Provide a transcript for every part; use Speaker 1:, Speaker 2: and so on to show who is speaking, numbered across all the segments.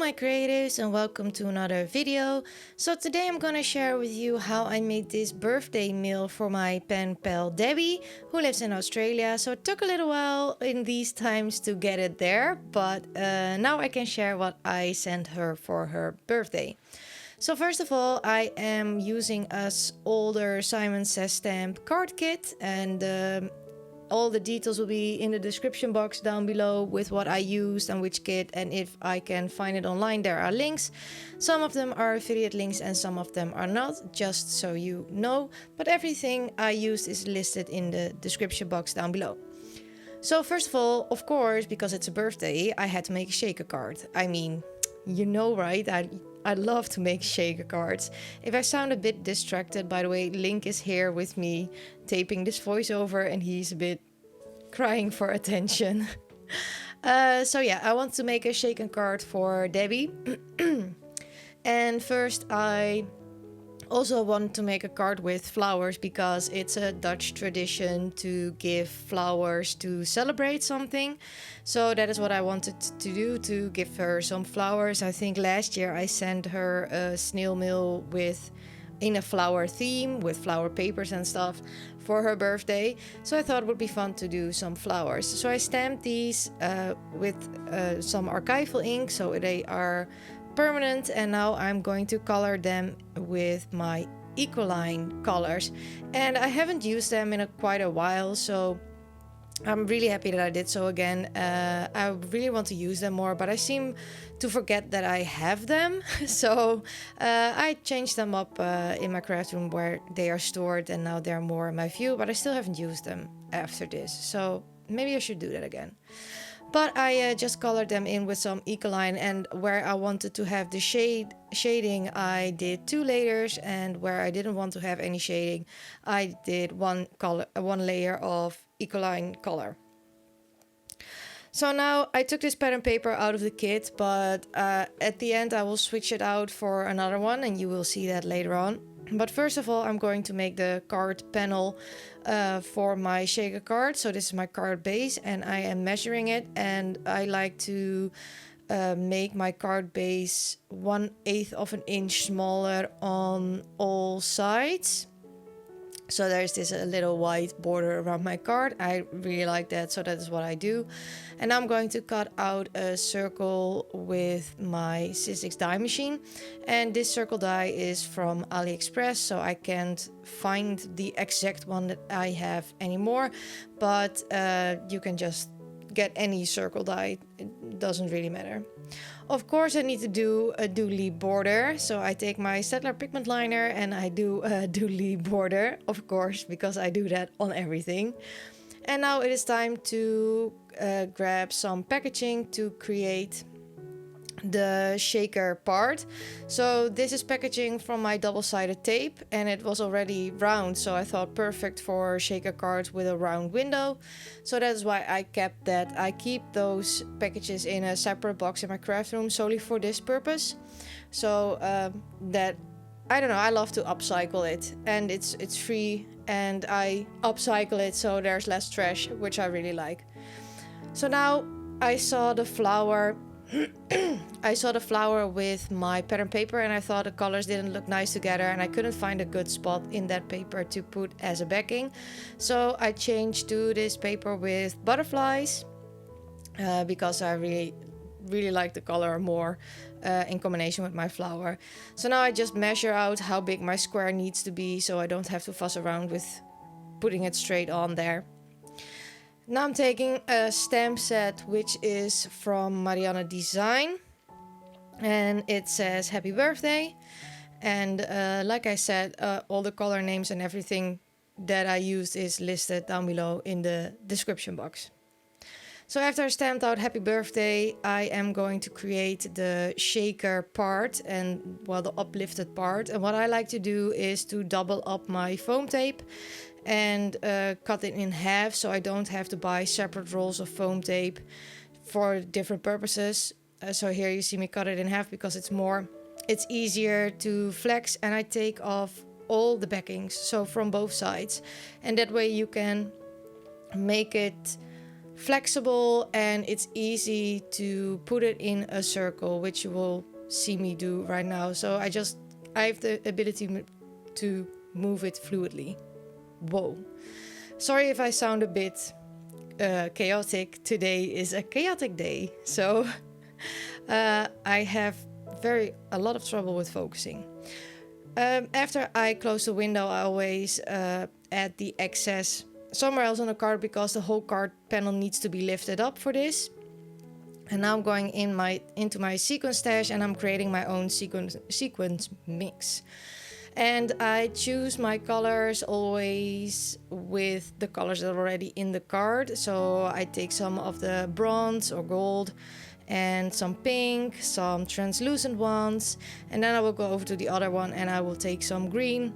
Speaker 1: my creatives, and welcome to another video. So today I'm gonna share with you how I made this birthday meal for my pen pal Debbie, who lives in Australia. So it took a little while in these times to get it there, but now I can share what I sent her for her birthday. So first of all, I am using a older Simon Says stamp card kit, and all the details will be in the description box down below with what I used and which kit, and if I can find it online, there are links. Some of them are affiliate links and some of them are not, just so you know, but everything I used is listed in the description box down below. So first of all, of course, because it's a birthday, I had to make a shaker card. I mean, you know, right? I love to make shaker cards. If I sound a bit distracted, by the way, Link is here with me taping this voiceover and he's a bit crying for attention. So yeah, I want to make a shaker card for Debbie. And first I also want to make a card with flowers because it's a Dutch tradition to give flowers to celebrate something. So that is what I wanted to do, to give her some flowers. I think last year I sent her a snail mail in a flower theme with flower papers and stuff for her birthday. So I thought it would be fun to do some flowers. So I stamped these with some archival ink, so they are permanent, and now I'm going to color them with my Ecoline colors, and I haven't used them in quite a while, so I'm really happy that I did so again. I really want to use them more, but I seem to forget that I have them. So I changed them up in my craft room where they are stored, and now they're more in my view, but I still haven't used them after this, so maybe I should do that again. But I just colored them in with some Ecoline, and where I wanted to have the shading, I did 2 layers, and where I didn't want to have any shading, I did one layer of Ecoline color. So now I took this pattern paper out of the kit, but at the end I will switch it out for another one, and you will see that later on. But first of all, I'm going to make the card panel for my shaker card. So this is my card base, and I am measuring it, and I like to make my card base 1/8 of an inch smaller on all sides. So there's this little white border around my card. I really like that, so that is what I do. And I'm going to cut out a circle with my Sizzix die machine. And this circle die is from AliExpress, so I can't find the exact one that I have anymore. But you can just get any circle die, it doesn't really matter. Of course, I need to do a doodly border, so I take my Staedtler pigment liner and I do a doodly border, of course, because I do that on everything. And now it is time to grab some packaging to create the shaker part. So this is packaging from my double-sided tape, and it was already round, so I thought perfect for shaker cards with a round window. So that's why I kept that. I keep those packages in a separate box in my craft room solely for this purpose. So that, I don't know, I love to upcycle it, and it's free, and I upcycle it so there's less trash, which I really like. So now I saw the flower with my pattern paper, and I thought the colors didn't look nice together, and I couldn't find a good spot in that paper to put as a backing. So I changed to this paper with butterflies because I really like the color more in combination with my flower. So now I just measure out how big my square needs to be, so I don't have to fuss around with putting it straight on there. Now I'm taking a stamp set which is from Marianne Design, and it says happy birthday, and like I said, all the color names and everything that I used is listed down below in the description box. So after I stamped out happy birthday, I am going to create the shaker part, and well, the uplifted part. And what I like to do is to double up my foam tape and cut it in half, so I don't have to buy separate rolls of foam tape for different purposes. So here you see me cut it in half because it's easier to flex, and I take off all the backings, so from both sides, and that way you can make it flexible and it's easy to put it in a circle, which you will see me do right now. So I have the ability to move it fluidly. Whoa. Sorry if I sound a bit chaotic. Today is a chaotic day. So I have a lot of trouble with focusing. After I close the window, I always add the excess somewhere else on the card because the whole card panel needs to be lifted up for this. And now I'm going into my sequence stash and I'm creating my own sequence mix. And I choose my colors always with the colors that are already in the card. So I take some of the bronze or gold and some pink, some translucent ones. And then I will go over to the other one and I will take some green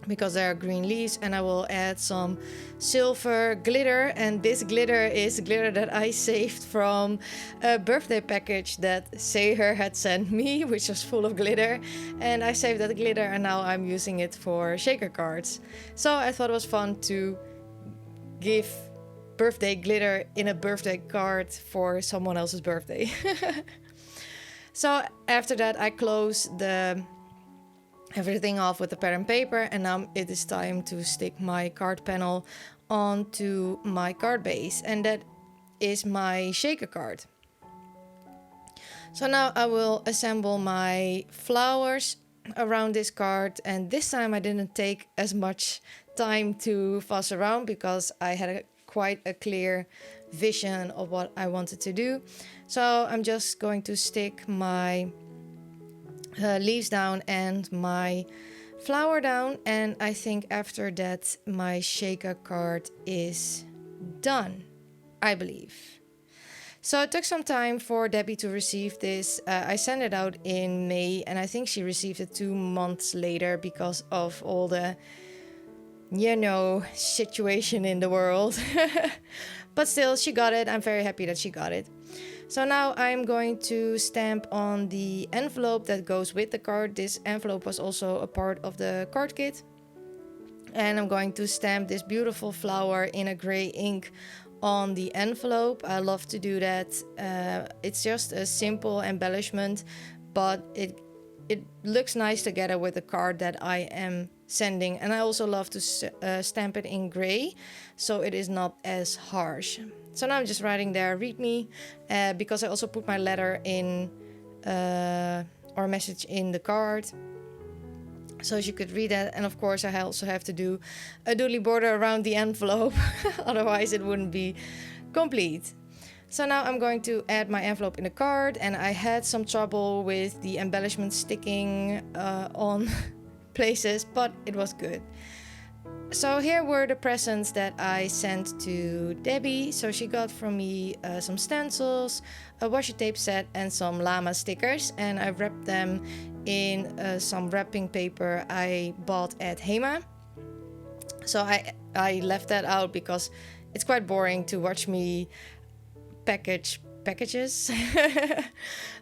Speaker 1: because there are green leaves, and I will add some silver glitter. And this glitter is glitter that I saved from a birthday package that Seher had sent me, which was full of glitter, and I saved that glitter and now I'm using it for shaker cards. So I thought it was fun to give birthday glitter in a birthday card for someone else's birthday. So after that I close everything off with the pad and paper, and now it is time to stick my card panel onto my card base, and that is my shaker card. So now I will assemble my flowers around this card, and this time I didn't take as much time to fuss around because I had quite a clear vision of what I wanted to do. So I'm just going to stick my leaves down and my flower down, and I think after that my shaker card is done, I believe. So it took some time for Debbie to receive this. I sent it out in May and I think she received it 2 months later because of all the situation in the world. But still, she got it. I'm very happy that she got it. So now I'm going to stamp on the envelope that goes with the card. This envelope was also a part of the card kit. And I'm going to stamp this beautiful flower in a gray ink on the envelope. I love to do that. It's just a simple embellishment, but it looks nice together with the card that I am sending. And I also love to stamp it in gray, so it is not as harsh. So now I'm just writing there, read me, because I also put my letter in or message in the card, so she could read that. And of course I also have to do a doodly border around the envelope, otherwise it wouldn't be complete. So now I'm going to add my envelope in the card, and I had some trouble with the embellishment sticking on places, but it was good. So here were the presents that I sent to Debbie. So she got from me some stencils, a washi tape set, and some llama stickers. And I wrapped them in some wrapping paper I bought at Hema. So I left that out because it's quite boring to watch me packages.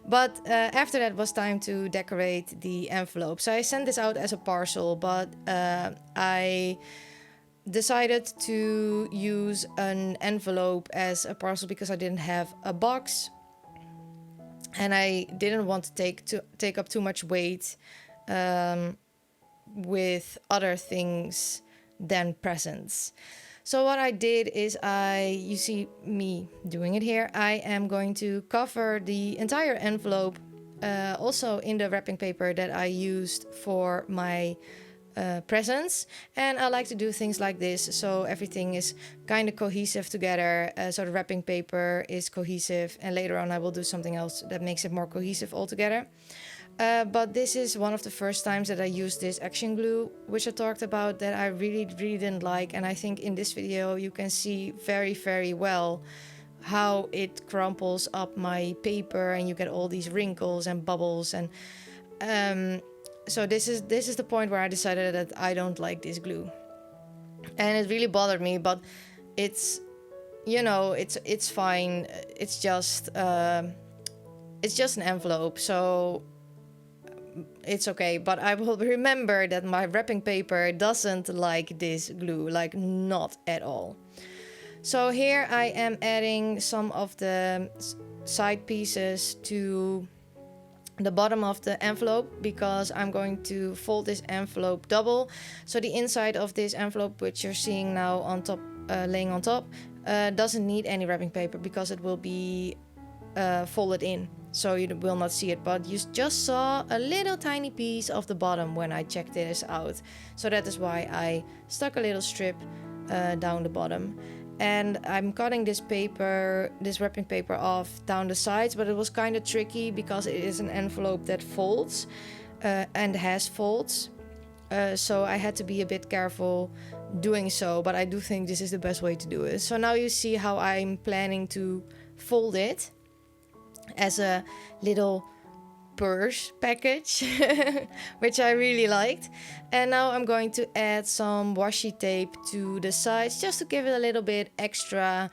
Speaker 1: But after that was time to decorate the envelope. So I sent this out as a parcel, but I decided to use an envelope as a parcel because I didn't have a box and I didn't want to take up too much weight with other things than presents. So what I did is you see me doing it here. I am going to cover the entire envelope also in the wrapping paper that I used for my presents. And I like to do things like this so everything is kind of cohesive together. So the wrapping paper is cohesive, and later on I will do something else that makes it more cohesive altogether. But this is one of the first times that I used this action glue, which I talked about, that I really didn't like. And I think in this video you can see very well how it crumples up my paper and you get all these wrinkles and bubbles. And so this is the point where I decided that I don't like this glue. And it really bothered me, but it's, it's fine. It's just an envelope, so it's okay. But I will remember that my wrapping paper doesn't like this glue, like not at all. So here I am adding some of the side pieces to the bottom of the envelope because I'm going to fold this envelope double. So the inside of this envelope, which you're seeing now on top, laying on top, doesn't need any wrapping paper because it will be folded in, so you will not see it, but you just saw a little tiny piece of the bottom when I checked this out. So that is why I stuck a little strip down the bottom. And I'm cutting this paper, this wrapping paper off down the sides, but it was kind of tricky because it is an envelope that folds and has folds. So I had to be a bit careful doing so, but I do think this is the best way to do it. So now you see how I'm planning to fold it as a little purse package, which I really liked. And now I'm going to add some washi tape to the sides just to give it a little bit extra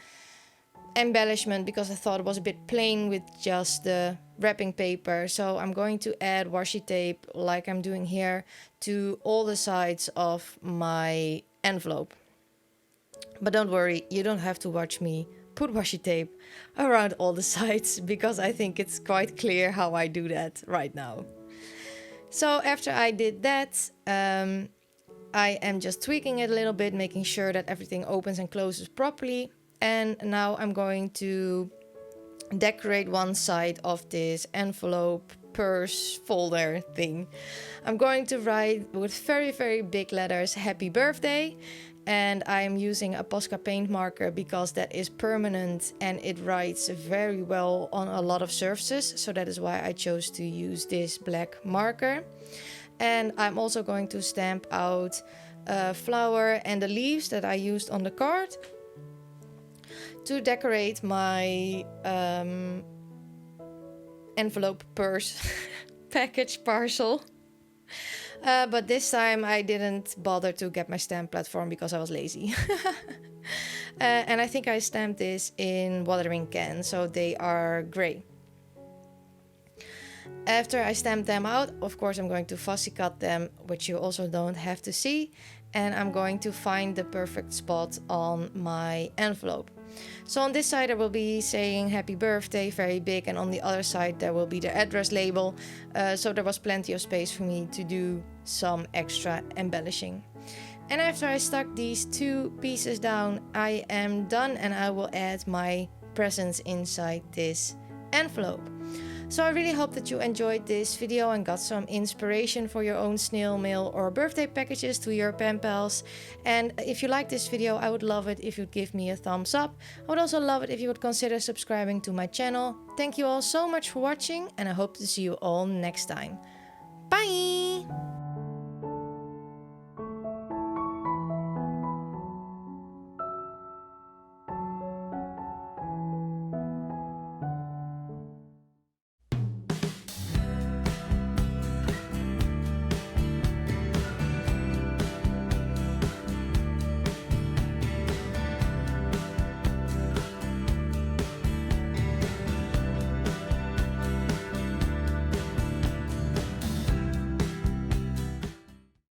Speaker 1: embellishment because I thought it was a bit plain with just the wrapping paper. So I'm going to add washi tape like I'm doing here to all the sides of my envelope. But don't worry, you don't have to watch me put washi tape around all the sides because I think it's quite clear how I do that right now. So after I did that, I am just tweaking it a little bit, making sure that everything opens and closes properly. And now I'm going to decorate one side of this envelope purse folder thing. I'm going to write with very, very big letters, happy birthday. And I'm using a Posca paint marker because that is permanent and it writes very well on a lot of surfaces. So that is why I chose to use this black marker. And I'm also going to stamp out a flower and the leaves that I used on the card to decorate my envelope purse package parcel. But this time I didn't bother to get my stamp platform because I was lazy. And I think I stamped this in watering can, so they are gray. After I stamp them out, of course I'm going to fussy cut them, which you also don't have to see. And I'm going to find the perfect spot on my envelope. So on this side I will be saying happy birthday very big, and on the other side there will be the address label. So there was plenty of space for me to do some extra embellishing. And after I stuck these two pieces down, I am done and I will add my presents inside this envelope. So I really hope that you enjoyed this video and got some inspiration for your own snail mail or birthday packages to your pen pals. And if you like this video, I would love it if you'd give me a thumbs up. I would also love it if you would consider subscribing to my channel. Thank you all so much for watching and I hope to see you all next time. Bye!